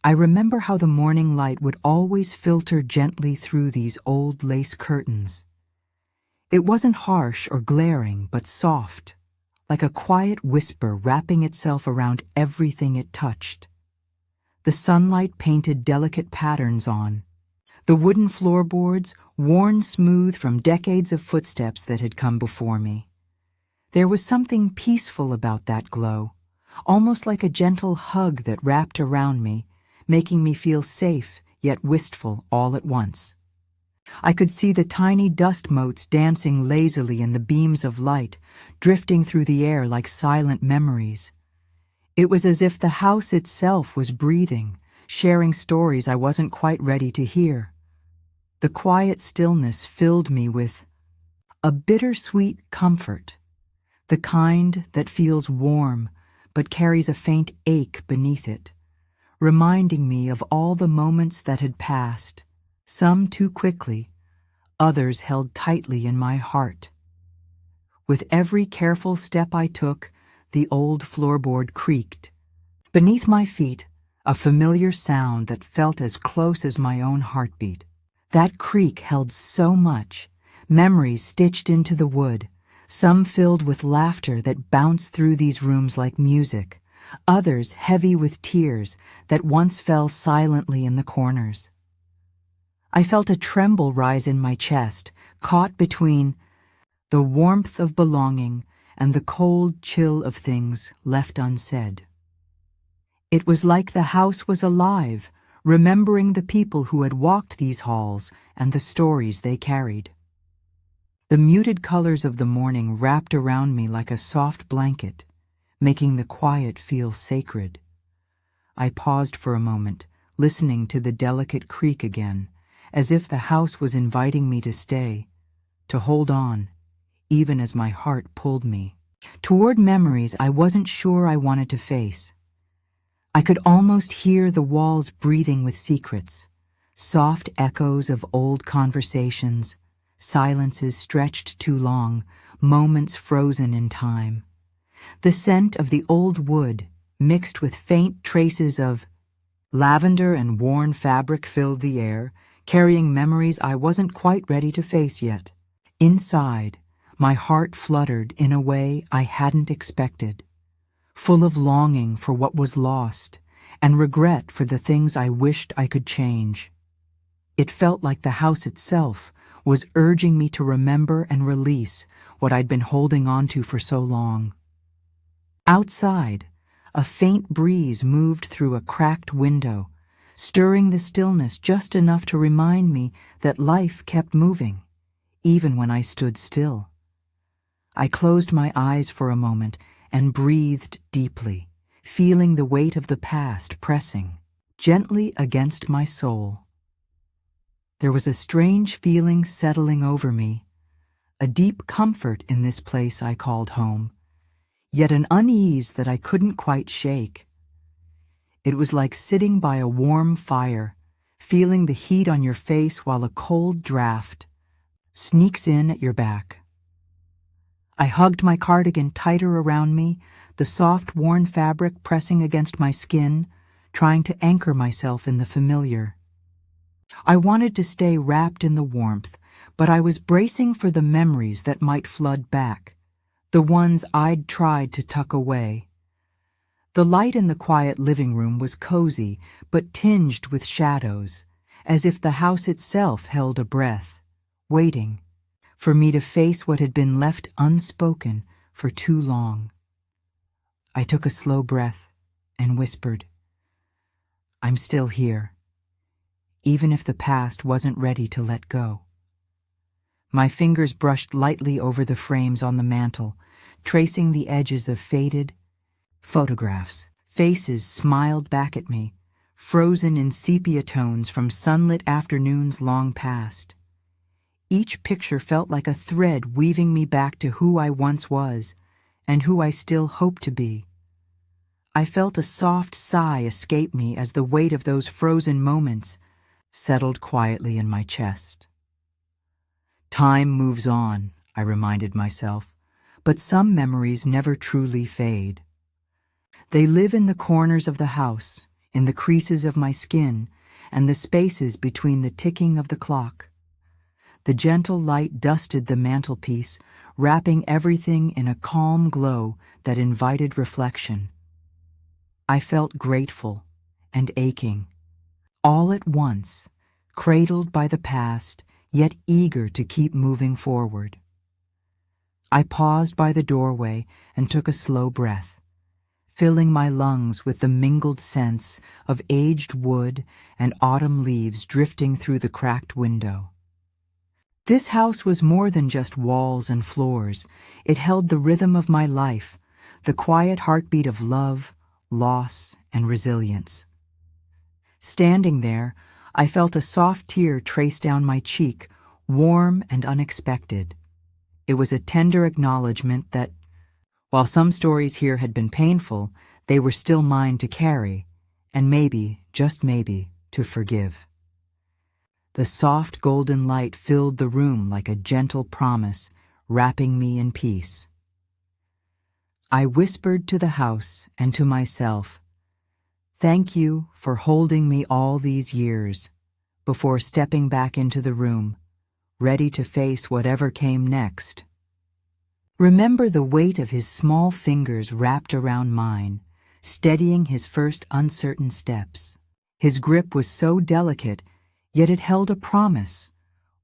I remember how the morning light would always filter gently through these old lace curtains. It wasn't harsh or glaring, but soft, like a quiet whisper wrapping itself around everything it touched. The sunlight painted delicate patterns on the wooden floorboards, worn smooth from decades of footsteps that had come before me. There was something peaceful about that glow, almost like a gentle hug that wrapped around me, making me feel safe yet wistful all at once. I could see the tiny dust motes dancing lazily in the beams of light, drifting through the air like silent memories. It was as if the house itself was breathing, sharing stories I wasn't quite ready to hear. The quiet stillness filled me with a bittersweet comfort, the kind that feels warm but carries a faint ache beneath it, reminding me of all the moments that had passed, some too quickly, others held tightly in my heart. With every careful step I took, the old floorboard creaked. Beneath my feet, a familiar sound that felt as close as my own heartbeat. That creak held so much, memories stitched into the wood, some filled with laughter that bounced through these rooms like music, others heavy with tears that once fell silently in the corners. I felt a tremble rise in my chest, caught between the warmth of belonging and the cold chill of things left unsaid. It was like the house was alive, remembering the people who had walked these halls and the stories they carried. The muted colors of the morning wrapped around me like a soft blanket, making the quiet feel sacred. I paused for a moment, listening to the delicate creak again, as if the house was inviting me to stay, to hold on, even as my heart pulled me toward memories I wasn't sure I wanted to face. I could almost hear the walls breathing with secrets, soft echoes of old conversations, silences stretched too long, moments frozen in time. The scent of the old wood, mixed with faint traces of lavender and worn fabric, filled the air, carrying memories I wasn't quite ready to face yet. Inside, my heart fluttered in a way I hadn't expected, full of longing for what was lost and regret for the things I wished I could change. It felt like the house itself was urging me to remember and release what I'd been holding on to for so long. Outside, a faint breeze moved through a cracked window, stirring the stillness just enough to remind me that life kept moving, even when I stood still. I closed my eyes for a moment and breathed deeply, feeling the weight of the past pressing gently against my soul. There was a strange feeling settling over me, a deep comfort in this place I called home, yet an unease that I couldn't quite shake. It was like sitting by a warm fire, feeling the heat on your face while a cold draft sneaks in at your back. I hugged my cardigan tighter around me, the soft, worn fabric pressing against my skin, trying to anchor myself in the familiar. I wanted to stay wrapped in the warmth, but I was bracing for the memories that might flood back, the ones I'd tried to tuck away. The light in the quiet living room was cozy, but tinged with shadows, as if the house itself held a breath, waiting for me to face what had been left unspoken for too long. I took a slow breath and whispered, "I'm still here, even if the past wasn't ready to let go." My fingers brushed lightly over the frames on the mantel, tracing the edges of faded photographs. Faces smiled back at me, frozen in sepia tones from sunlit afternoons long past. Each picture felt like a thread weaving me back to who I once was and who I still hope to be. I felt a soft sigh escape me as the weight of those frozen moments settled quietly in my chest. Time moves on, I reminded myself, but some memories never truly fade. They live in the corners of the house, in the creases of my skin and the spaces between the ticking of the clock. The gentle light dusted the mantelpiece, wrapping everything in a calm glow that invited reflection. I felt grateful and aching, all at once, cradled by the past, yet eager to keep moving forward. I paused by the doorway and took a slow breath, filling my lungs with the mingled scents of aged wood and autumn leaves drifting through the cracked window. This house was more than just walls and floors. It held the rhythm of my life, the quiet heartbeat of love, loss, and resilience. Standing there, I felt a soft tear trace down my cheek, warm and unexpected. It was a tender acknowledgement that, while some stories here had been painful, they were still mine to carry, and maybe, just maybe, to forgive. The soft golden light filled the room like a gentle promise, wrapping me in peace. I whispered to the house and to myself, "Thank you for holding me all these years," before stepping back into the room, ready to face whatever came next. Remember the weight of his small fingers wrapped around mine, steadying his first uncertain steps. His grip was so delicate, yet it held a promise,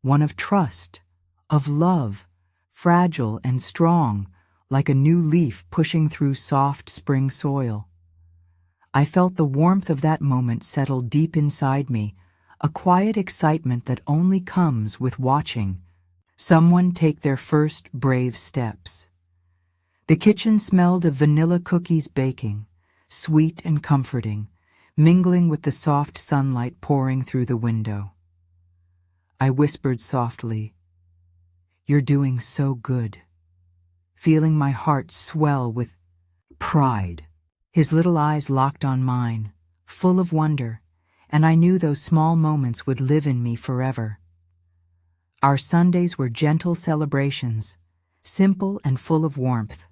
one of trust, of love, fragile and strong, like a new leaf pushing through soft spring soil. I felt the warmth of that moment settle deep inside me, a quiet excitement that only comes with watching someone take their first brave steps. The kitchen smelled of vanilla cookies baking, sweet and comforting, mingling with the soft sunlight pouring through the window. I whispered softly, "You're doing so good," feeling my heart swell with pride. His little eyes locked on mine, full of wonder, and I knew those small moments would live in me forever. Our Sundays were gentle celebrations, simple and full of warmth.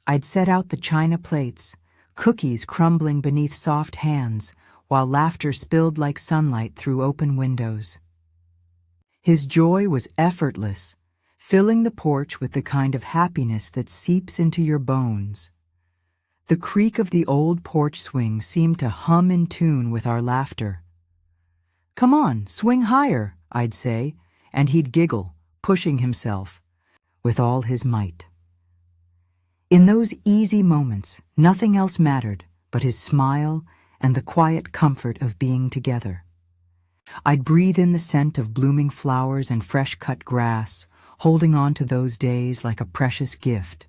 I'd set out the china plates, cookies crumbling beneath soft hands, while laughter spilled like sunlight through open windows. His joy was effortless, filling the porch with the kind of happiness that seeps into your bones. The creak of the old porch swing seemed to hum in tune with our laughter. "Come on, swing higher," I'd say, and he'd giggle, pushing himself with all his might. In those easy moments, nothing else mattered but his smile and the quiet comfort of being together. I'd breathe in the scent of blooming flowers and fresh-cut grass, holding on to those days like a precious gift.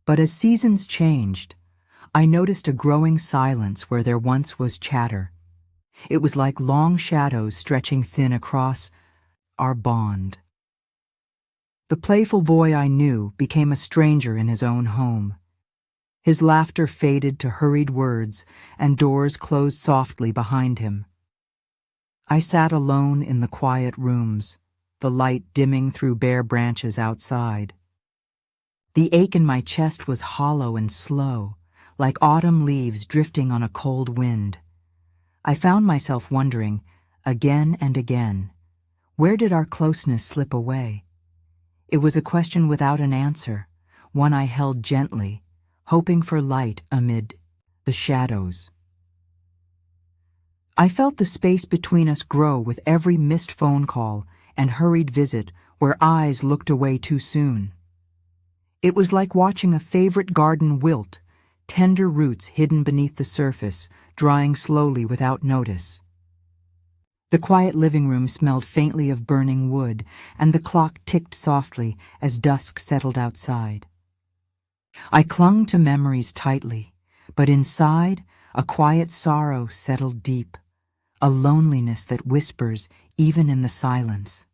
But as seasons changed, I noticed a growing silence where there once was chatter. It was like long shadows stretching thin across our bond. The playful boy I knew became a stranger in his own home. His laughter faded to hurried words, and doors closed softly behind him. I sat alone in the quiet rooms, the light dimming through bare branches outside. The ache in my chest was hollow and slow, like autumn leaves drifting on a cold wind. I found myself wondering, again and again, where did our closeness slip away? It was a question without an answer, one I held gently, hoping for light amid the shadows. I felt the space between us grow with every missed phone call and hurried visit where eyes looked away too soon. It was like watching a favorite garden wilt, tender roots hidden beneath the surface, drying slowly without notice. The quiet living room smelled faintly of burning wood, and the clock ticked softly as dusk settled outside. I clung to memories tightly, but inside, a quiet sorrow settled deep, a loneliness that whispers even in the silence.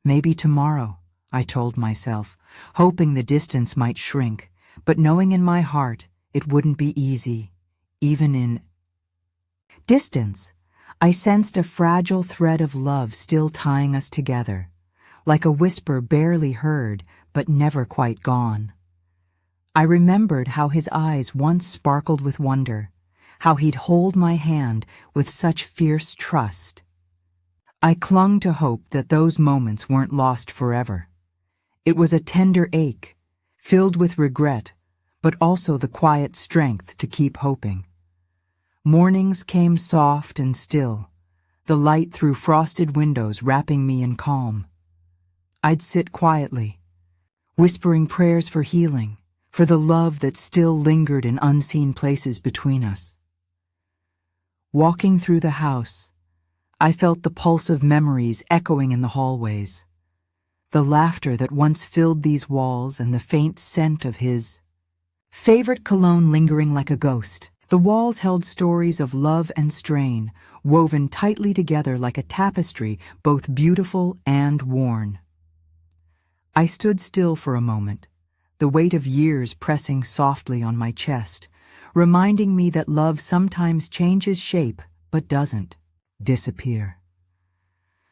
Maybe tomorrow, I told myself, hoping the distance might shrink, but knowing in my heart it wouldn't be easy, even in distance. I sensed a fragile thread of love still tying us together, like a whisper barely heard but never quite gone. I remembered how his eyes once sparkled with wonder, how he'd hold my hand with such fierce trust. I clung to hope that those moments weren't lost forever. It was a tender ache, filled with regret, but also the quiet strength to keep hoping. Mornings came soft and still, the light through frosted windows wrapping me in calm. I'd sit quietly, whispering prayers for healing, for the love that still lingered in unseen places between us. Walking through the house, I felt the pulse of memories echoing in the hallways, the laughter that once filled these walls and the faint scent of his favorite cologne lingering like a ghost. The walls held stories of love and strain, woven tightly together like a tapestry, both beautiful and worn. I stood still for a moment, the weight of years pressing softly on my chest, reminding me that love sometimes changes shape but doesn't disappear.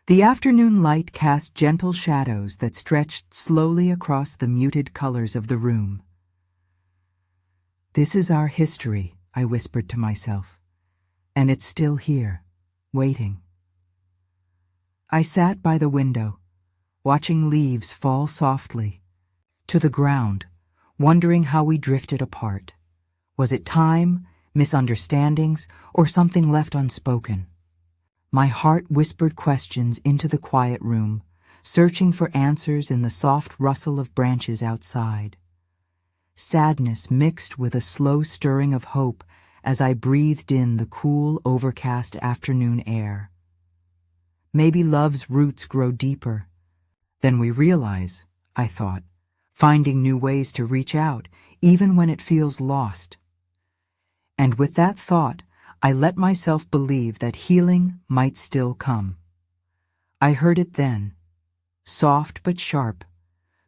The afternoon light cast gentle shadows that stretched slowly across the muted colors of the room. "This is our history," I whispered to myself, "and it's still here, waiting." I sat by the window, watching leaves fall softly to the ground, wondering how we drifted apart. Was it time, misunderstandings, or something left unspoken? My heart whispered questions into the quiet room, searching for answers in the soft rustle of branches outside. Sadness mixed with a slow stirring of hope as I breathed in the cool, overcast afternoon air. Maybe love's roots grow deeper than we realize, I thought, finding new ways to reach out, even when it feels lost. And with that thought, I let myself believe that healing might still come. I heard it then, soft but sharp,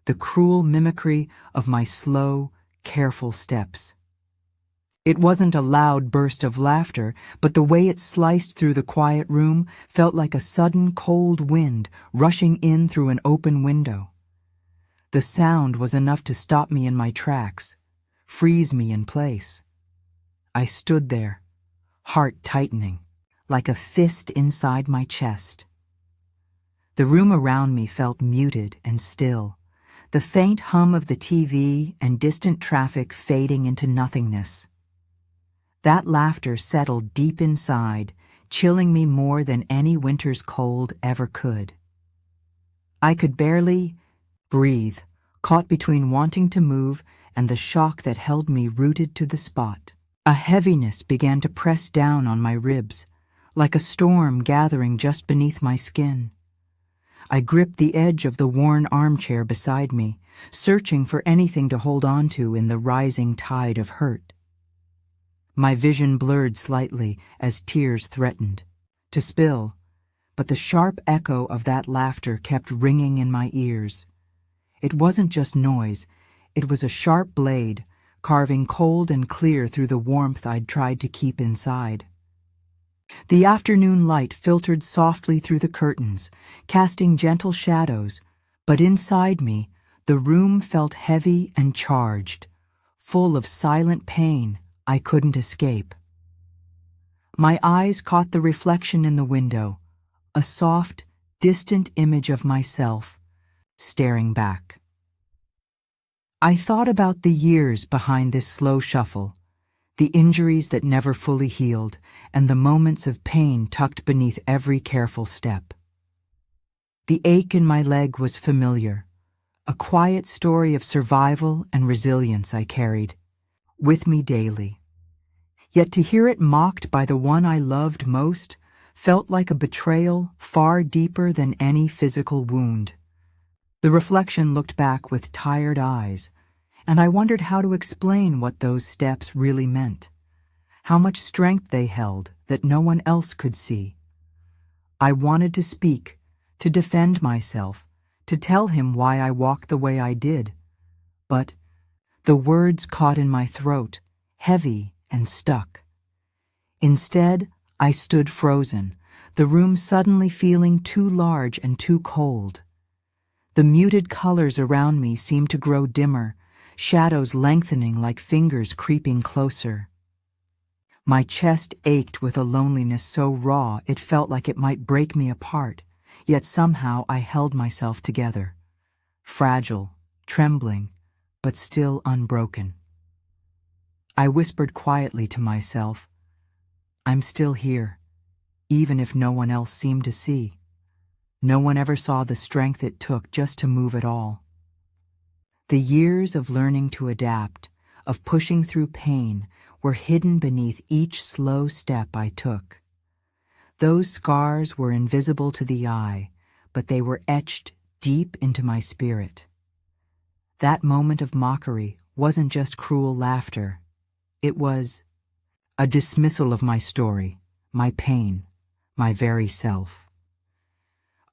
the cruel mimicry of my slow, careful steps. It wasn't a loud burst of laughter, but the way it sliced through the quiet room felt like a sudden cold wind rushing in through an open window. The sound was enough to stop me in my tracks, freeze me in place. I stood there, heart tightening, like a fist inside my chest. The room around me felt muted and still, the faint hum of the TV and distant traffic fading into nothingness. That laughter settled deep inside, chilling me more than any winter's cold ever could. I could barely breathe, caught between wanting to move and the shock that held me rooted to the spot. A heaviness began to press down on my ribs, like a storm gathering just beneath my skin. I gripped the edge of the worn armchair beside me, searching for anything to hold on to in the rising tide of hurt. My vision blurred slightly as tears threatened to spill, but the sharp echo of that laughter kept ringing in my ears. It wasn't just noise, it was a sharp blade, carving cold and clear through the warmth I'd tried to keep inside. The afternoon light filtered softly through the curtains, casting gentle shadows, but inside me, the room felt heavy and charged, full of silent pain I couldn't escape. My eyes caught the reflection in the window, a soft, distant image of myself, staring back. I thought about the years behind this slow shuffle, the injuries that never fully healed, and the moments of pain tucked beneath every careful step. The ache in my leg was familiar, a quiet story of survival and resilience I carried with me daily. Yet to hear it mocked by the one I loved most felt like a betrayal far deeper than any physical wound. The reflection looked back with tired eyes, and I wondered how to explain what those steps really meant, how much strength they held that no one else could see. I wanted to speak, to defend myself, to tell him why I walked the way I did, but the words caught in my throat, heavy and stuck. Instead, I stood frozen, the room suddenly feeling too large and too cold. The muted colors around me seemed to grow dimmer, shadows lengthening like fingers creeping closer. My chest ached with a loneliness so raw it felt like it might break me apart, yet somehow I held myself together, fragile, trembling, but still unbroken. I whispered quietly to myself, "I'm still here, even if no one else seemed to see." No one ever saw the strength it took just to move at all. The years of learning to adapt, of pushing through pain, were hidden beneath each slow step I took. Those scars were invisible to the eye, but they were etched deep into my spirit. That moment of mockery wasn't just cruel laughter. It was a dismissal of my story, my pain, my very self.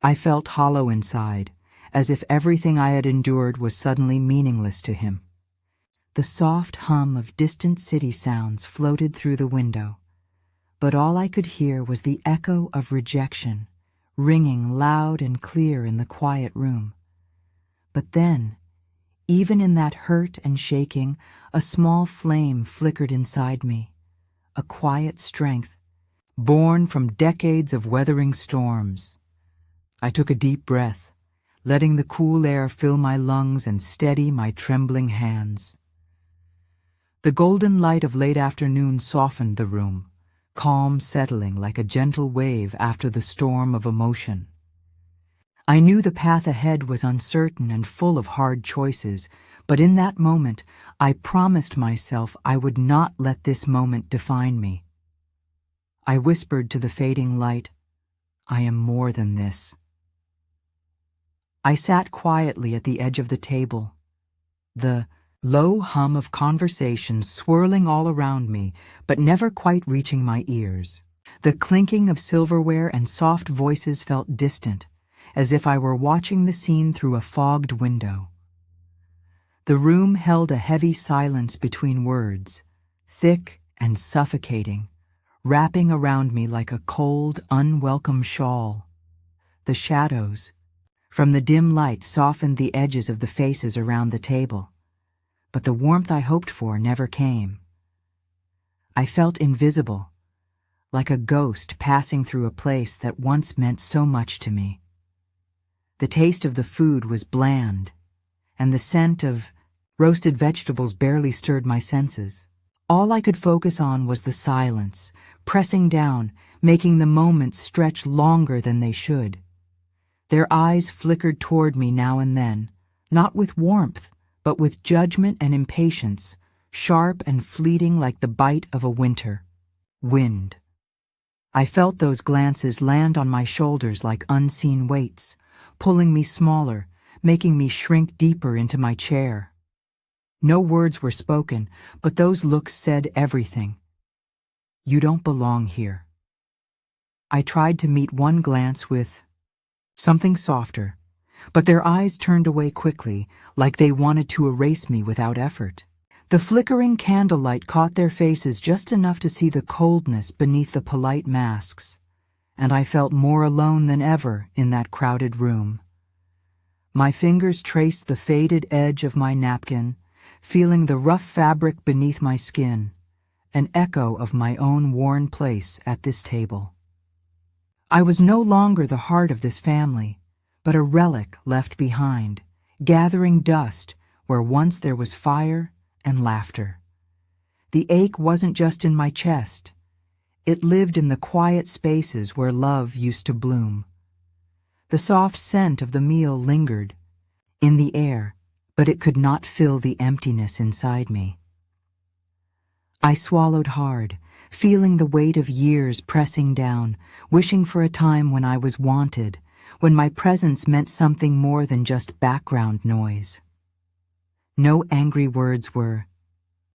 I felt hollow inside, as if everything I had endured was suddenly meaningless to him. The soft hum of distant city sounds floated through the window, but all I could hear was the echo of rejection, ringing loud and clear in the quiet room. But then, even in that hurt and shaking, a small flame flickered inside me, a quiet strength, born from decades of weathering storms. I took a deep breath, letting the cool air fill my lungs and steady my trembling hands. The golden light of late afternoon softened the room, calm settling like a gentle wave after the storm of emotion. I knew the path ahead was uncertain and full of hard choices, but in that moment I promised myself I would not let this moment define me. I whispered to the fading light, "I am more than this." I sat quietly at the edge of the table, the low hum of conversation swirling all around me, but never quite reaching my ears. The clinking of silverware and soft voices felt distant, as if I were watching the scene through a fogged window. The room held a heavy silence between words, thick and suffocating, wrapping around me like a cold, unwelcome shawl. The shadows from the dim light softened the edges of the faces around the table, but the warmth I hoped for never came. I felt invisible, like a ghost passing through a place that once meant so much to me. The taste of the food was bland, and the scent of roasted vegetables barely stirred my senses. All I could focus on was the silence, pressing down, making the moments stretch longer than they should. Their eyes flickered toward me now and then, not with warmth, but with judgment and impatience, sharp and fleeting like the bite of a winter wind. I felt those glances land on my shoulders like unseen weights, pulling me smaller, making me shrink deeper into my chair. No words were spoken, but those looks said everything. "You don't belong here." I tried to meet one glance with something softer, but their eyes turned away quickly, like they wanted to erase me without effort. The flickering candlelight caught their faces just enough to see the coldness beneath the polite masks, and I felt more alone than ever in that crowded room. My fingers traced the faded edge of my napkin, feeling the rough fabric beneath my skin, an echo of my own worn place at this table. I was no longer the heart of this family, but a relic left behind, gathering dust where once there was fire and laughter. The ache wasn't just in my chest. It lived in the quiet spaces where love used to bloom. The soft scent of the meal lingered in the air, but it could not fill the emptiness inside me. I swallowed hard, feeling the weight of years pressing down, wishing for a time when I was wanted, when my presence meant something more than just background noise. No angry words were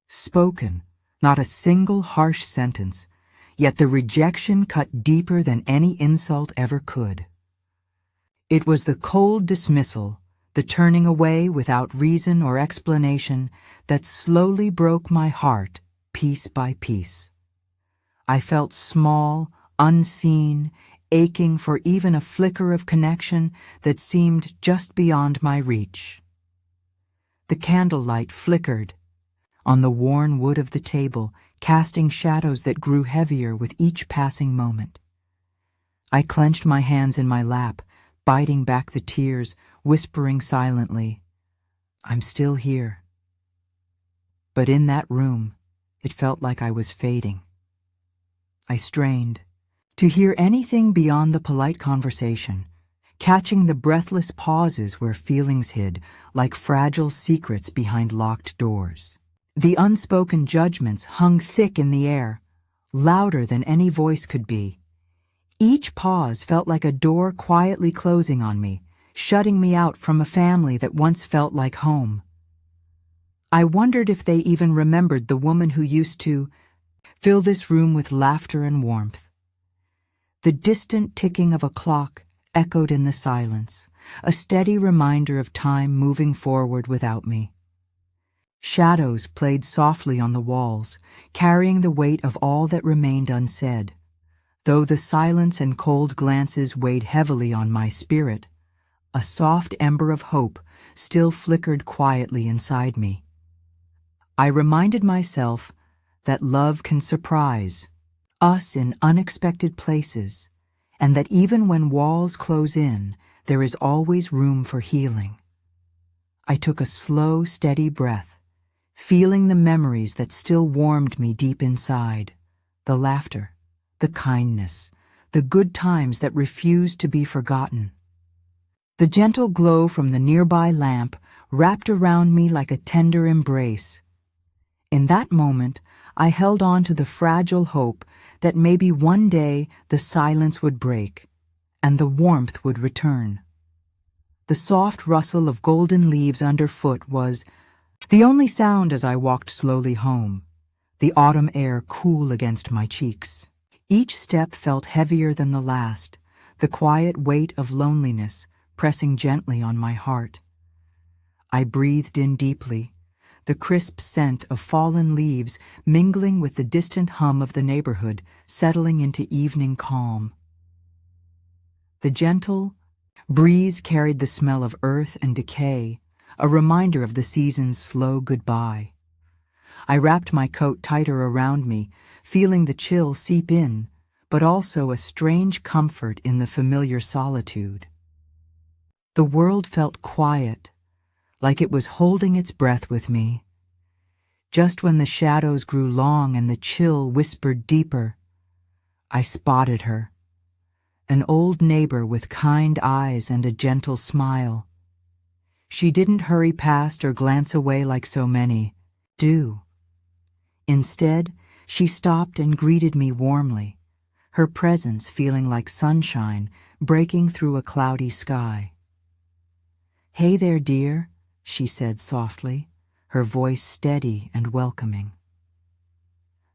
spoken, not a single harsh sentence, yet the rejection cut deeper than any insult ever could. It was the cold dismissal, the turning away without reason or explanation, that slowly broke my heart piece by piece. I felt small, unseen, aching for even a flicker of connection that seemed just beyond my reach. The candlelight flickered on the worn wood of the table, casting shadows that grew heavier with each passing moment. I clenched my hands in my lap, biting back the tears, whispering silently, "I'm still here." But in that room, it felt like I was fading. I strained to hear anything beyond the polite conversation, catching the breathless pauses where feelings hid like fragile secrets behind locked doors. The unspoken judgments hung thick in the air, louder than any voice could be. Each pause felt like a door quietly closing on me, shutting me out from a family that once felt like home. I wondered if they even remembered the woman who used to fill this room with laughter and warmth. The distant ticking of a clock echoed in the silence, a steady reminder of time moving forward without me. Shadows played softly on the walls, carrying the weight of all that remained unsaid. Though the silence and cold glances weighed heavily on my spirit, a soft ember of hope still flickered quietly inside me. I reminded myself that love can surprise us in unexpected places, and that even when walls close in, there is always room for healing. I took a slow, steady breath, feeling the memories that still warmed me deep inside, the laughter, the kindness, the good times that refused to be forgotten. The gentle glow from the nearby lamp wrapped around me like a tender embrace. In that moment, I held on to the fragile hope that maybe one day the silence would break and the warmth would return. The soft rustle of golden leaves underfoot was the only sound as I walked slowly home, the autumn air cool against my cheeks. Each step felt heavier than the last, the quiet weight of loneliness pressing gently on my heart. I breathed in deeply, the crisp scent of fallen leaves mingling with the distant hum of the neighborhood, settling into evening calm. The gentle breeze carried the smell of earth and decay, a reminder of the season's slow goodbye. I wrapped my coat tighter around me, feeling the chill seep in, but also a strange comfort in the familiar solitude. The world felt quiet, like it was holding its breath with me. Just when the shadows grew long and the chill whispered deeper, I spotted her, an old neighbor with kind eyes and a gentle smile. She didn't hurry past or glance away like so many do. Instead, she stopped and greeted me warmly, her presence feeling like sunshine breaking through a cloudy sky. "Hey there, dear," she said softly, her voice steady and welcoming.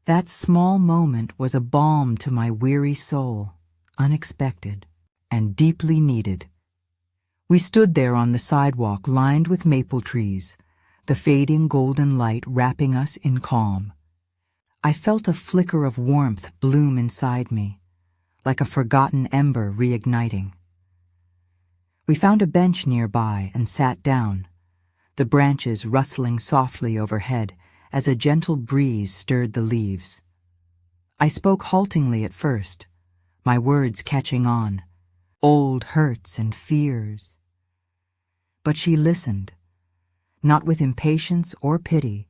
That small moment was a balm to my weary soul, unexpected and deeply needed. We stood there on the sidewalk lined with maple trees, the fading golden light wrapping us in calm. I felt a flicker of warmth bloom inside me, like a forgotten ember reigniting. We found a bench nearby and sat down, the branches rustling softly overhead as a gentle breeze stirred the leaves. I spoke haltingly at first, my words catching on, old hurts and fears. But she listened, not with impatience or pity,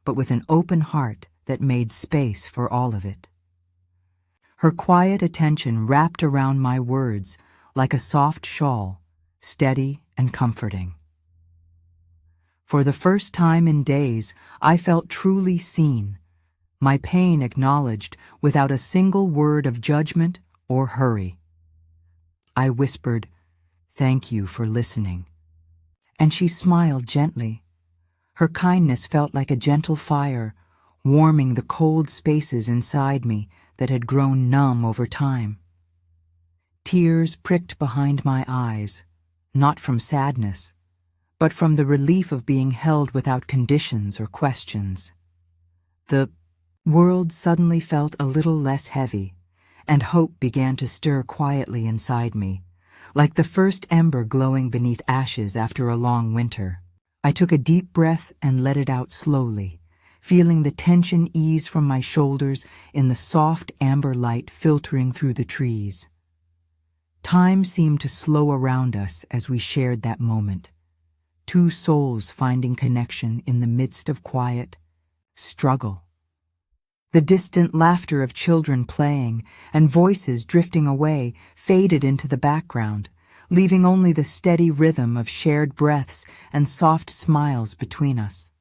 but with an open heart that made space for all of it. Her quiet attention wrapped around my words like a soft shawl, steady and comforting. For the first time in days, I felt truly seen, my pain acknowledged without a single word of judgment or hurry. I whispered, "Thank you for listening." And she smiled gently. Her kindness felt like a gentle fire, warming the cold spaces inside me that had grown numb over time. Tears pricked behind my eyes, not from sadness, but from the relief of being held without conditions or questions. The world suddenly felt a little less heavy, and hope began to stir quietly inside me, like the first ember glowing beneath ashes after a long winter. I took a deep breath and let it out slowly, feeling the tension ease from my shoulders in the soft amber light filtering through the trees. Time seemed to slow around us as we shared that moment, two souls finding connection in the midst of quiet struggle. The distant laughter of children playing and voices drifting away faded into the background, leaving only the steady rhythm of shared breaths and soft smiles between us.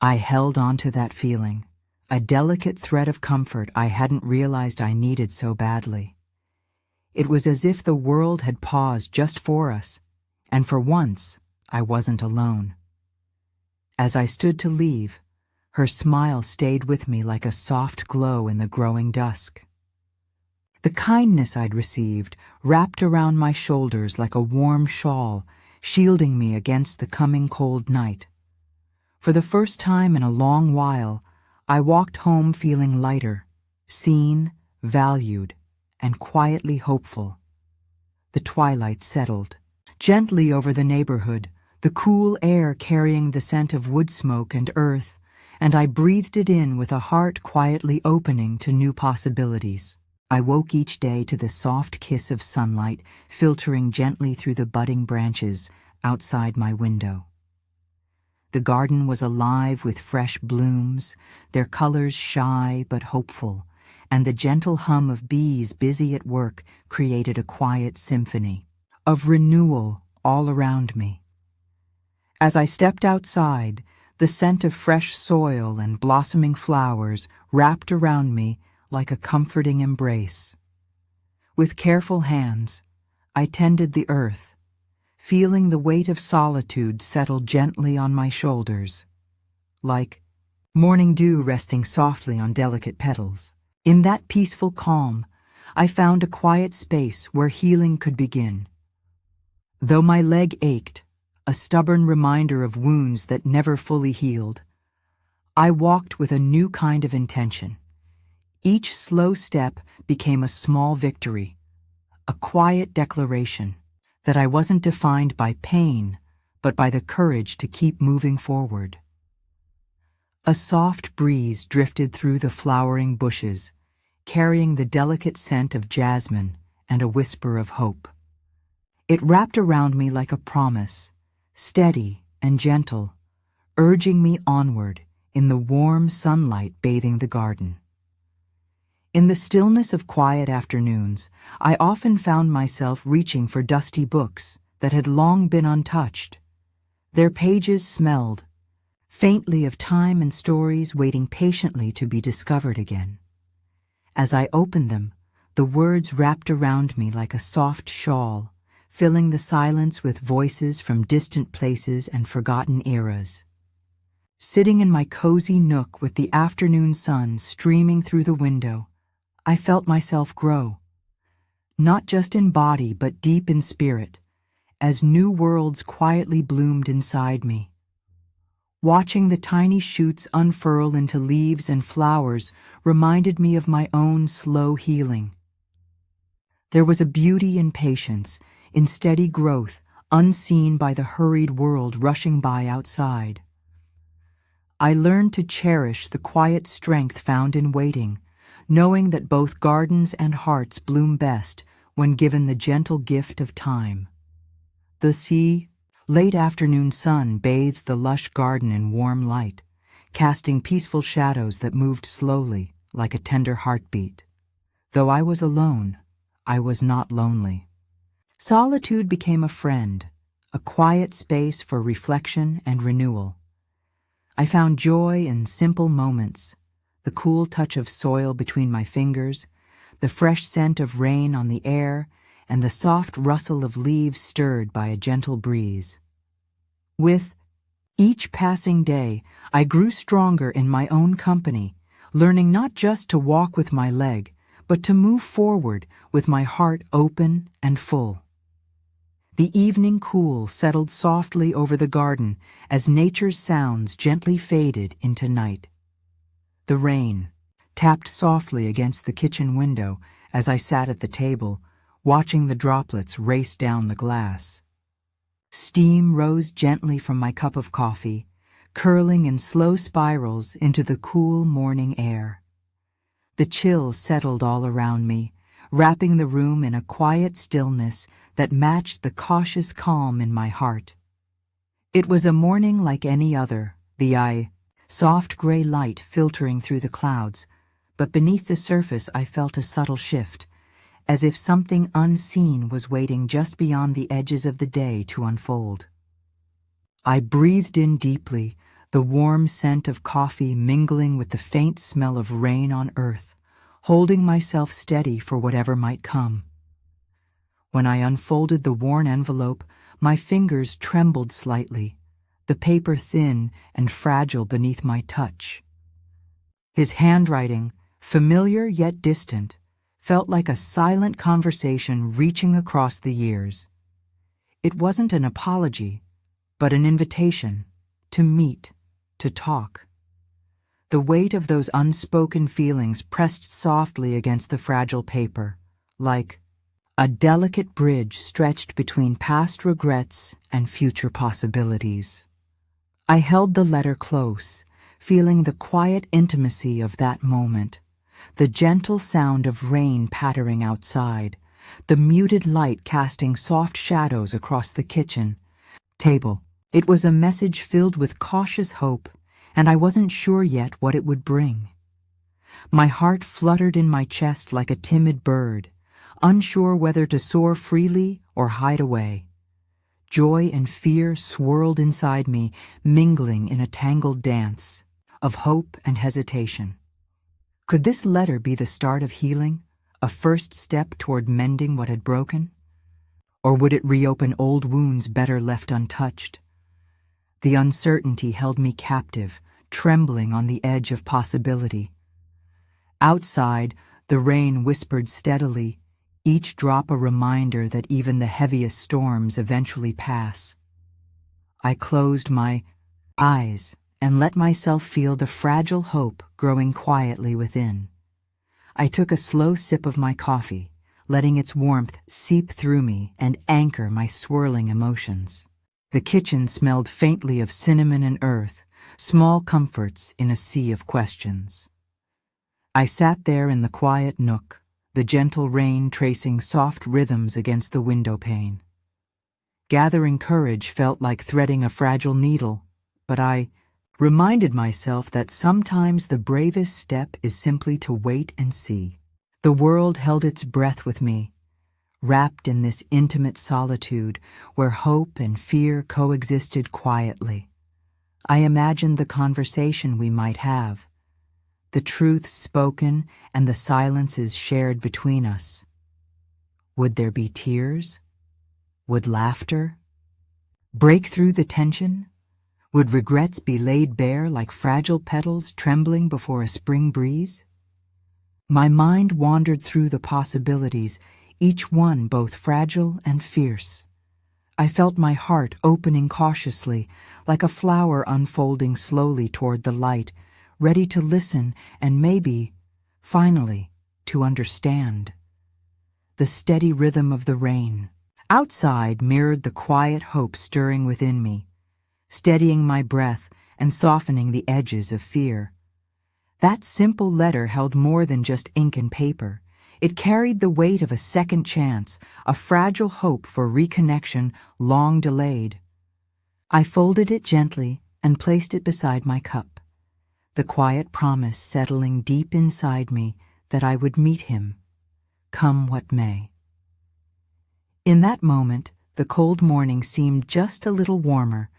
I held on to that feeling, a delicate thread of comfort I hadn't realized I needed so badly. It was as if the world had paused just for us, and for once, I wasn't alone. As I stood to leave, her smile stayed with me like a soft glow in the growing dusk. The kindness I'd received wrapped around my shoulders like a warm shawl, shielding me against the coming cold night. For the first time in a long while, I walked home feeling lighter, seen, valued, and quietly hopeful. The twilight settled gently over the neighborhood, the cool air carrying the scent of wood smoke and earth, and I breathed it in with a heart quietly opening to new possibilities. I woke each day to the soft kiss of sunlight filtering gently through the budding branches outside my window. The garden was alive with fresh blooms, their colors shy but hopeful, and the gentle hum of bees busy at work created a quiet symphony of renewal all around me. As I stepped outside, the scent of fresh soil and blossoming flowers wrapped around me like a comforting embrace. With careful hands, I tended the earth, feeling the weight of solitude settle gently on my shoulders, like morning dew resting softly on delicate petals. In that peaceful calm, I found a quiet space where healing could begin. Though my leg ached, a stubborn reminder of wounds that never fully healed, I walked with a new kind of intention. Each slow step became a small victory, a quiet declaration that I wasn't defined by pain, but by the courage to keep moving forward. A soft breeze drifted through the flowering bushes, carrying the delicate scent of jasmine and a whisper of hope. It wrapped around me like a promise, steady and gentle, urging me onward in the warm sunlight bathing the garden. In the stillness of quiet afternoons, I often found myself reaching for dusty books that had long been untouched. Their pages smelled faintly of time and stories waiting patiently to be discovered again. As I opened them, the words wrapped around me like a soft shawl, filling the silence with voices from distant places and forgotten eras. Sitting in my cozy nook with the afternoon sun streaming through the window, I felt myself grow, not just in body but deep in spirit, as new worlds quietly bloomed inside me. Watching the tiny shoots unfurl into leaves and flowers reminded me of my own slow healing. There was a beauty in patience, in steady growth, unseen by the hurried world rushing by outside. I learned to cherish the quiet strength found in waiting, knowing that both gardens and hearts bloom best when given the gentle gift of time. The late afternoon sun bathed the lush garden in warm light, casting peaceful shadows that moved slowly like a tender heartbeat. Though I was alone, I was not lonely. Solitude became a friend, a quiet space for reflection and renewal. I found joy in simple moments, the cool touch of soil between my fingers, the fresh scent of rain on the air, and the soft rustle of leaves stirred by a gentle breeze. With each passing day, I grew stronger in my own company, learning not just to walk with my leg, but to move forward with my heart open and full. The evening cool settled softly over the garden as nature's sounds gently faded into night. The rain tapped softly against the kitchen window as I sat at the table, watching the droplets race down the glass. Steam rose gently from my cup of coffee, curling in slow spirals into the cool morning air. The chill settled all around me, wrapping the room in a quiet stillness that matched the cautious calm in my heart. It was a morning like any other, the soft gray light filtering through the clouds, but beneath the surface I felt a subtle shift, as if something unseen was waiting just beyond the edges of the day to unfold. I breathed in deeply, the warm scent of coffee mingling with the faint smell of rain on earth, holding myself steady for whatever might come. When I unfolded the worn envelope, my fingers trembled slightly, the paper thin and fragile beneath my touch. His handwriting, familiar yet distant, felt like a silent conversation reaching across the years. It wasn't an apology, but an invitation to meet, to talk. The weight of those unspoken feelings pressed softly against the fragile paper, like a delicate bridge stretched between past regrets and future possibilities. I held the letter close, feeling the quiet intimacy of that moment, the gentle sound of rain pattering outside, the muted light casting soft shadows across the kitchen table. It was a message filled with cautious hope, and I wasn't sure yet what it would bring. My heart fluttered in my chest like a timid bird, unsure whether to soar freely or hide away. Joy and fear swirled inside me, mingling in a tangled dance of hope and hesitation. Could this letter be the start of healing, a first step toward mending what had broken? Or would it reopen old wounds better left untouched? The uncertainty held me captive, trembling on the edge of possibility. Outside, the rain whispered steadily, each drop a reminder that even the heaviest storms eventually pass. I closed my eyes and let myself feel the fragile hope growing quietly within. I took a slow sip of my coffee, letting its warmth seep through me and anchor my swirling emotions. The kitchen smelled faintly of cinnamon and earth, small comforts in a sea of questions. I sat there in the quiet nook, the gentle rain tracing soft rhythms against the window pane. Gathering courage felt like threading a fragile needle, but I reminded myself that sometimes the bravest step is simply to wait and see. The world held its breath with me, wrapped in this intimate solitude where hope and fear coexisted quietly. I imagined the conversation we might have, the truths spoken and the silences shared between us. Would there be tears? Would laughter break through the tension? Would regrets be laid bare like fragile petals trembling before a spring breeze? My mind wandered through the possibilities, each one both fragile and fierce. I felt my heart opening cautiously, like a flower unfolding slowly toward the light, ready to listen and maybe, finally, to understand. The steady rhythm of the rain outside mirrored the quiet hope stirring within me, steadying my breath and softening the edges of fear. That simple letter held more than just ink and paper. It carried the weight of a second chance, a fragile hope for reconnection long delayed. I folded it gently and placed it beside my cup, the quiet promise settling deep inside me that I would meet him, come what may. In that moment, the cold morning seemed just a little warmer,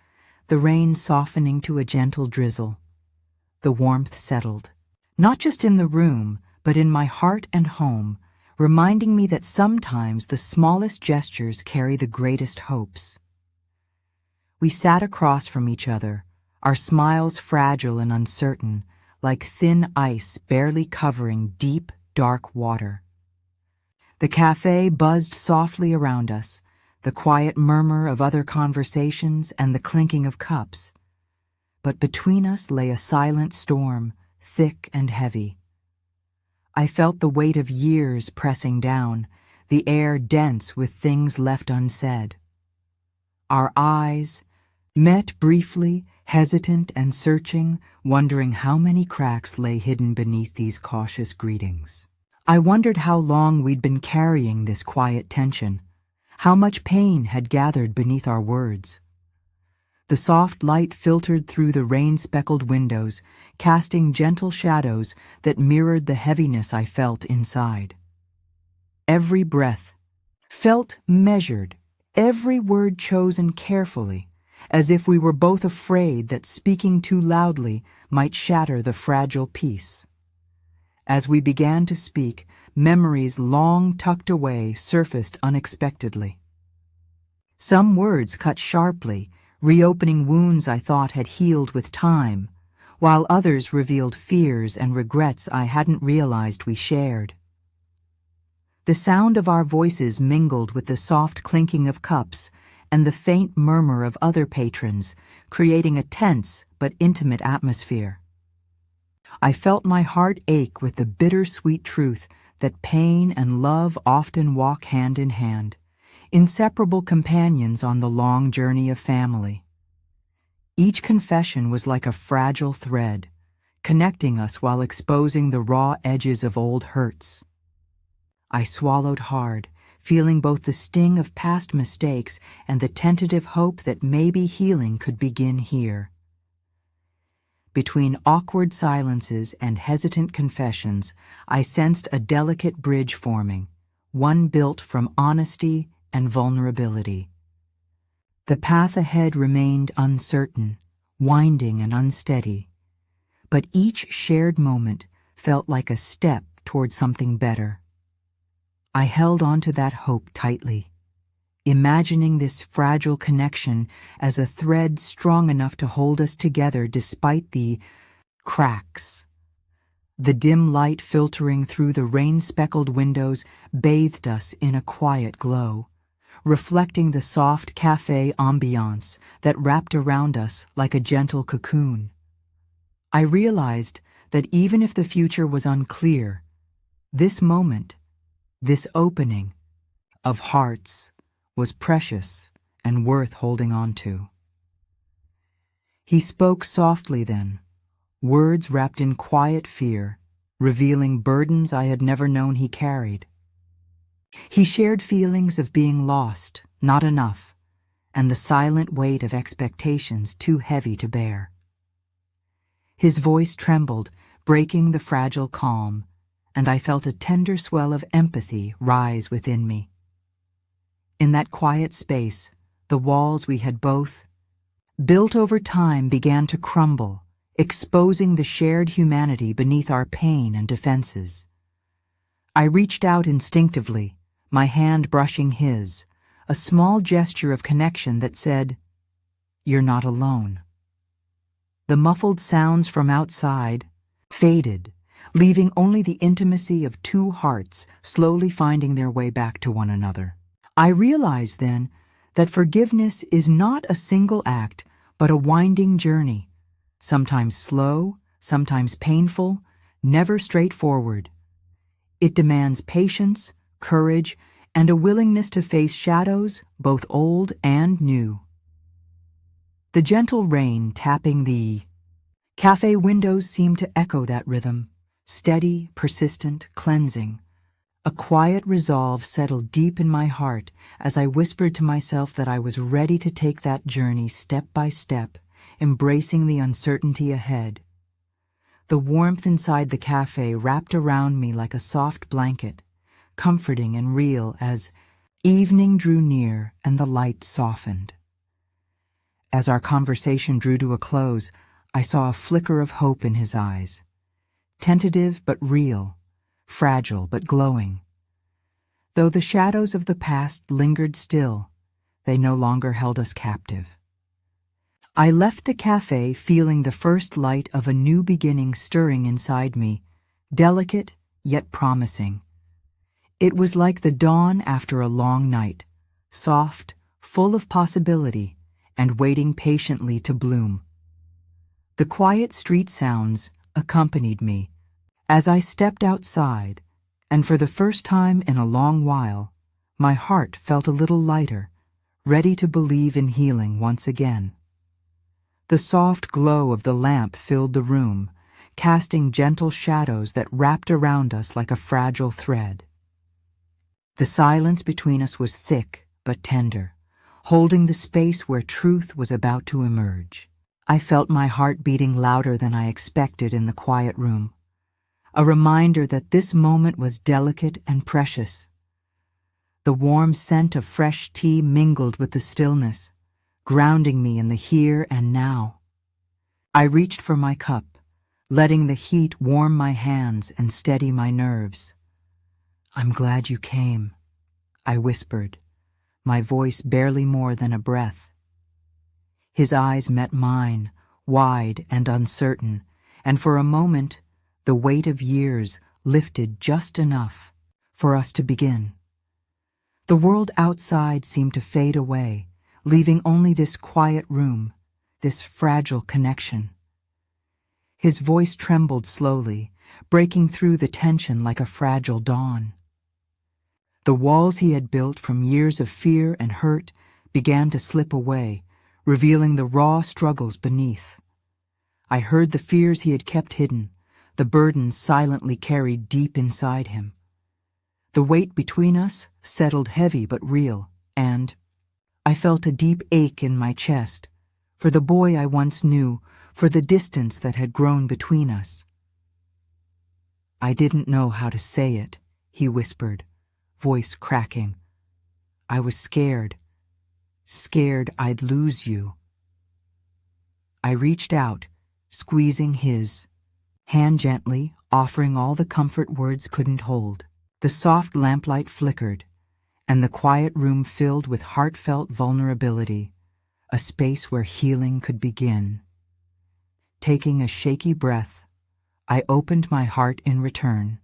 the rain softening to a gentle drizzle. The warmth settled, not just in the room, but in my heart and home, reminding me that sometimes the smallest gestures carry the greatest hopes. We sat across from each other, our smiles fragile and uncertain, like thin ice barely covering deep, dark water. The cafe buzzed softly around us, the quiet murmur of other conversations and the clinking of cups. But between us lay a silent storm, thick and heavy. I felt the weight of years pressing down, the air dense with things left unsaid. Our eyes met briefly, hesitant and searching, wondering how many cracks lay hidden beneath these cautious greetings. I wondered how long we'd been carrying this quiet tension, how much pain had gathered beneath our words. The soft light filtered through the rain-speckled windows, casting gentle shadows that mirrored the heaviness I felt inside. Every breath felt measured, every word chosen carefully, as if we were both afraid that speaking too loudly might shatter the fragile peace. As we began to speak, memories long tucked away surfaced unexpectedly. Some words cut sharply, reopening wounds I thought had healed with time, while others revealed fears and regrets I hadn't realized we shared. The sound of our voices mingled with the soft clinking of cups and the faint murmur of other patrons, creating a tense but intimate atmosphere. I felt my heart ache with the bittersweet truth that pain and love often walk hand in hand, inseparable companions on the long journey of family. Each confession was like a fragile thread, connecting us while exposing the raw edges of old hurts. I swallowed hard, feeling both the sting of past mistakes and the tentative hope that maybe healing could begin here. Between awkward silences and hesitant confessions, I sensed a delicate bridge forming, one built from honesty and vulnerability. The path ahead remained uncertain, winding and unsteady, but each shared moment felt like a step toward something better. I held on to that hope tightly, imagining this fragile connection as a thread strong enough to hold us together despite the cracks. The dim light filtering through the rain-speckled windows bathed us in a quiet glow, reflecting the soft cafe ambiance that wrapped around us like a gentle cocoon. I realized that even if the future was unclear, this moment, this opening of hearts, was precious and worth holding on to. He spoke softly then, words wrapped in quiet fear, revealing burdens I had never known he carried. He shared feelings of being lost, not enough, and the silent weight of expectations too heavy to bear. His voice trembled, breaking the fragile calm, and I felt a tender swell of empathy rise within me. In that quiet space, the walls we had both built over time began to crumble, exposing the shared humanity beneath our pain and defenses. I reached out instinctively, my hand brushing his, a small gesture of connection that said, "You're not alone." The muffled sounds from outside faded, leaving only the intimacy of two hearts slowly finding their way back to one another. I realized then that forgiveness is not a single act, but a winding journey, sometimes slow, sometimes painful, never straightforward. It demands patience, courage, and a willingness to face shadows, both old and new. The gentle rain tapping the cafe windows seemed to echo that rhythm, steady, persistent, cleansing. A quiet resolve settled deep in my heart as I whispered to myself that I was ready to take that journey step by step, embracing the uncertainty ahead. The warmth inside the cafe wrapped around me like a soft blanket, comforting and real as evening drew near and the light softened. As our conversation drew to a close, I saw a flicker of hope in his eyes, tentative but real, fragile but glowing. Though the shadows of the past lingered still, they no longer held us captive. I left the cafe feeling the first light of a new beginning stirring inside me, delicate yet promising. It was like the dawn after a long night, soft, full of possibility, and waiting patiently to bloom. The quiet street sounds accompanied me as I stepped outside, and for the first time in a long while, my heart felt a little lighter, ready to believe in healing once again. The soft glow of the lamp filled the room, casting gentle shadows that wrapped around us like a fragile thread. The silence between us was thick but tender, holding the space where truth was about to emerge. I felt my heart beating louder than I expected in the quiet room, a reminder that this moment was delicate and precious. The warm scent of fresh tea mingled with the stillness, grounding me in the here and now. I reached for my cup, letting the heat warm my hands and steady my nerves. "I'm glad you came," I whispered, my voice barely more than a breath. His eyes met mine, wide and uncertain, and for a moment, the weight of years lifted just enough for us to begin. The world outside seemed to fade away, leaving only this quiet room, this fragile connection. His voice trembled slowly, breaking through the tension like a fragile dawn. The walls he had built from years of fear and hurt began to slip away, revealing the raw struggles beneath. I heard the fears he had kept hidden, the burdens silently carried deep inside him. The weight between us settled heavy but real, and I felt a deep ache in my chest, for the boy I once knew, for the distance that had grown between us. "I didn't know how to say it," he whispered, voice cracking. "I was scared I'd lose you." I reached out, squeezing his hand gently, offering all the comfort words couldn't hold. The soft lamplight flickered, and the quiet room filled with heartfelt vulnerability, a space where healing could begin. Taking a shaky breath, I opened my heart in return.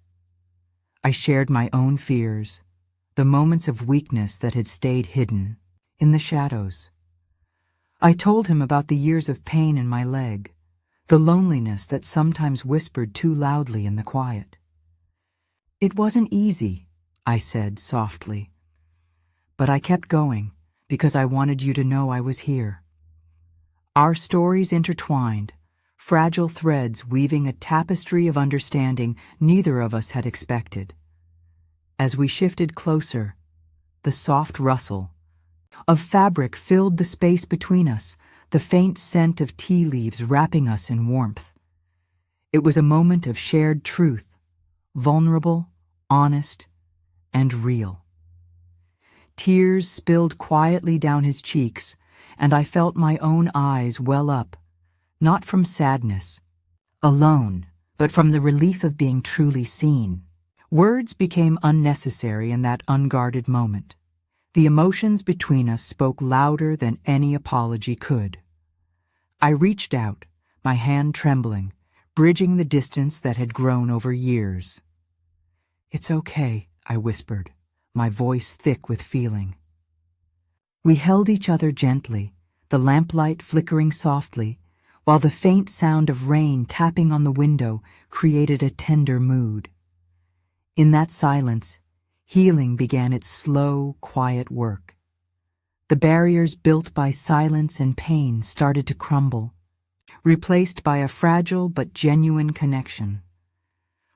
I shared my own fears, the moments of weakness that had stayed hidden in the shadows. I told him about the years of pain in my leg, the loneliness that sometimes whispered too loudly in the quiet. "It wasn't easy," I said softly, "but I kept going because I wanted you to know I was here." Our stories intertwined, fragile threads weaving a tapestry of understanding neither of us had expected. As we shifted closer, the soft rustle of fabric filled the space between us, the faint scent of tea leaves wrapping us in warmth. It was a moment of shared truth, vulnerable, honest, and real. Tears spilled quietly down his cheeks, and I felt my own eyes well up, not from sadness alone, but from the relief of being truly seen. Words became unnecessary in that unguarded moment. The emotions between us spoke louder than any apology could. I reached out, my hand trembling, bridging the distance that had grown over years. "It's okay," I whispered, my voice thick with feeling. We held each other gently, the lamplight flickering softly, while the faint sound of rain tapping on the window created a tender mood. In that silence, healing began its slow, quiet work. The barriers built by silence and pain started to crumble, replaced by a fragile but genuine connection.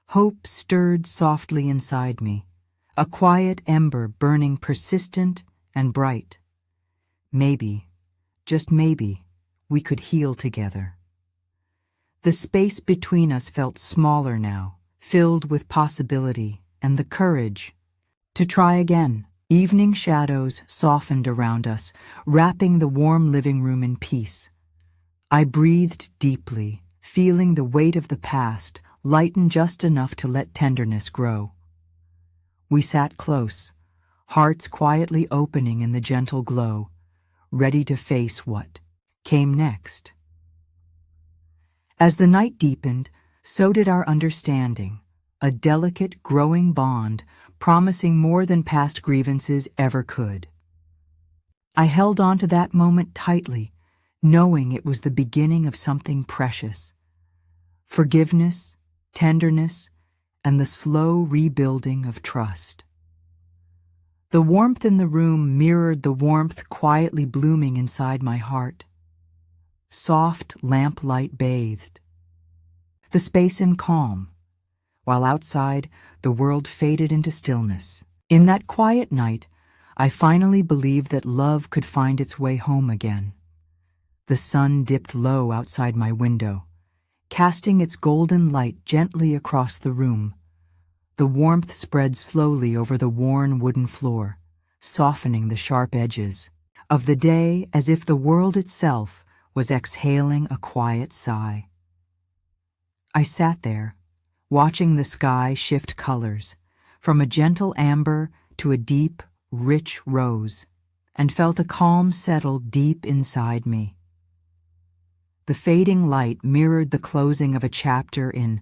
Hope stirred softly inside me, a quiet ember burning persistent and bright. Maybe, just maybe, we could heal together. The space between us felt smaller now, filled with possibility and the courage to try again. Evening shadows softened around us, wrapping the warm living room in peace. I breathed deeply, feeling the weight of the past lighten just enough to let tenderness grow. We sat close, hearts quietly opening in the gentle glow, ready to face what came next. As the night deepened, so did our understanding, a delicate, growing bond promising more than past grievances ever could. I held on to that moment tightly, knowing it was the beginning of something precious. Forgiveness, tenderness, and the slow rebuilding of trust. The warmth in the room mirrored the warmth quietly blooming inside my heart. soft lamplight bathed. The space in calm, while outside the world faded into stillness. In that quiet night, I finally believed that love could find its way home again. The sun dipped low outside my window, casting its golden light gently across the room. The warmth spread slowly over the worn wooden floor, softening the sharp edges of the day as if the world itself was exhaling a quiet sigh. I sat there, watching the sky shift colors, from a gentle amber to a deep, rich rose, and felt a calm settle deep inside me. The fading light mirrored the closing of a chapter in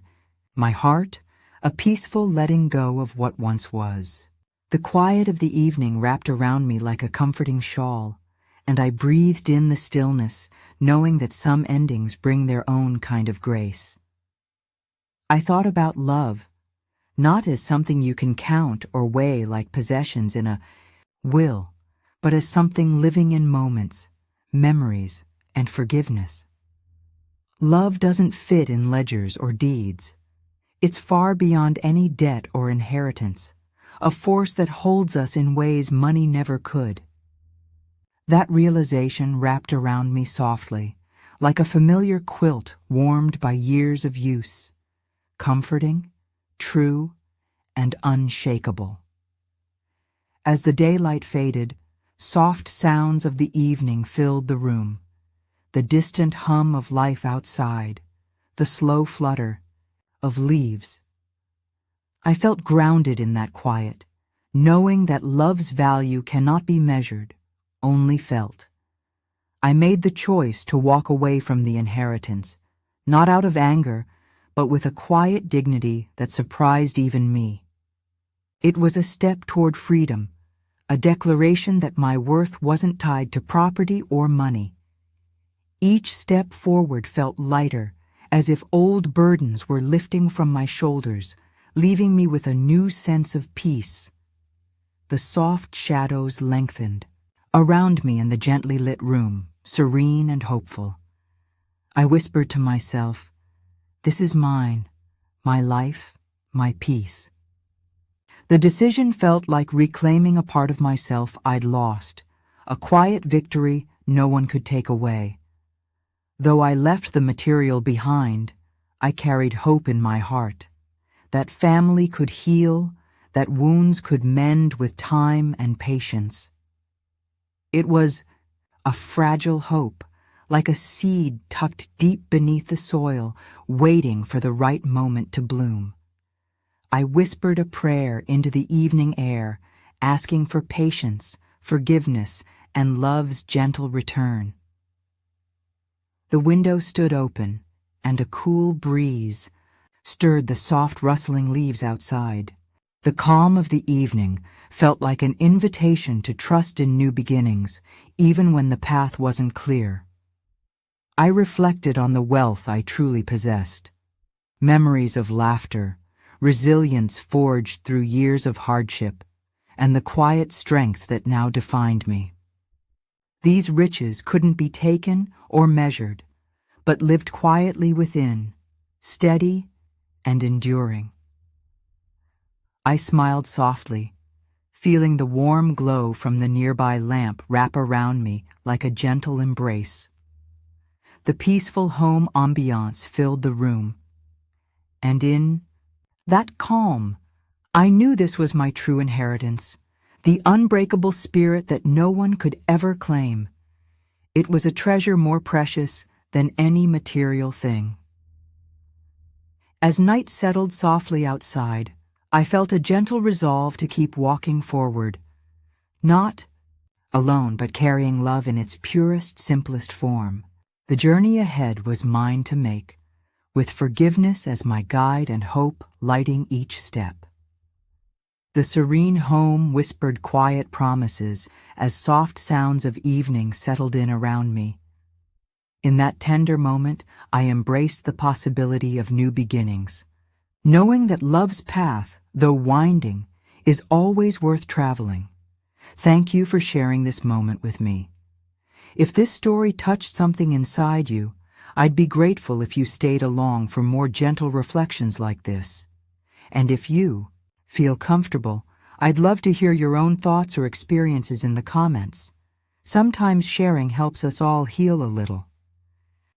my heart, a peaceful letting go of what once was. The quiet of the evening wrapped around me like a comforting shawl, and I breathed in the stillness, knowing that some endings bring their own kind of grace. I thought about love, not as something you can count or weigh like possessions in a will, but as something living in moments, memories, and forgiveness. Love doesn't fit in ledgers or deeds. It's far beyond any debt or inheritance, a force that holds us in ways money never could. That realization wrapped around me softly, like a familiar quilt warmed by years of use, comforting, true, and unshakable. As the daylight faded, soft sounds of the evening filled the room, the distant hum of life outside, the slow flutter of leaves. I felt grounded in that quiet, knowing that love's value cannot be measured, only felt. I made the choice to walk away from the inheritance, not out of anger, but with a quiet dignity that surprised even me. It was a step toward freedom, a declaration that my worth wasn't tied to property or money. Each step forward felt lighter, as if old burdens were lifting from my shoulders, leaving me with a new sense of peace. The soft shadows lengthened around me in the gently lit room, serene and hopeful. I whispered to myself, "This is mine, my life, my peace." The decision felt like reclaiming a part of myself I'd lost, a quiet victory no one could take away. Though I left the material behind, I carried hope in my heart, that family could heal, that wounds could mend with time and patience. It was a fragile hope, like a seed tucked deep beneath the soil, waiting for the right moment to bloom. I whispered a prayer into the evening air, asking for patience, forgiveness, and love's gentle return. The window stood open, and a cool breeze stirred the soft rustling leaves outside. The calm of the evening felt like an invitation to trust in new beginnings, even when the path wasn't clear. I reflected on the wealth I truly possessed. Memories of laughter, resilience forged through years of hardship, and the quiet strength that now defined me. These riches couldn't be taken or measured, but lived quietly within, steady and enduring. I smiled softly, feeling the warm glow from the nearby lamp wrap around me like a gentle embrace. The peaceful home ambiance filled the room, and in that calm, I knew this was my true inheritance, the unbreakable spirit that no one could ever claim. It was a treasure more precious than any material thing. As night settled softly outside, I felt a gentle resolve to keep walking forward, not alone, but carrying love in its purest, simplest form. The journey ahead was mine to make, with forgiveness as my guide and hope lighting each step. The serene home whispered quiet promises as soft sounds of evening settled in around me. In that tender moment, I embraced the possibility of new beginnings, knowing that love's path, though winding, is always worth traveling. Thank you for sharing this moment with me. If this story touched something inside you, I'd be grateful if you stayed along for more gentle reflections like this. And if you feel comfortable, I'd love to hear your own thoughts or experiences in the comments. Sometimes sharing helps us all heal a little.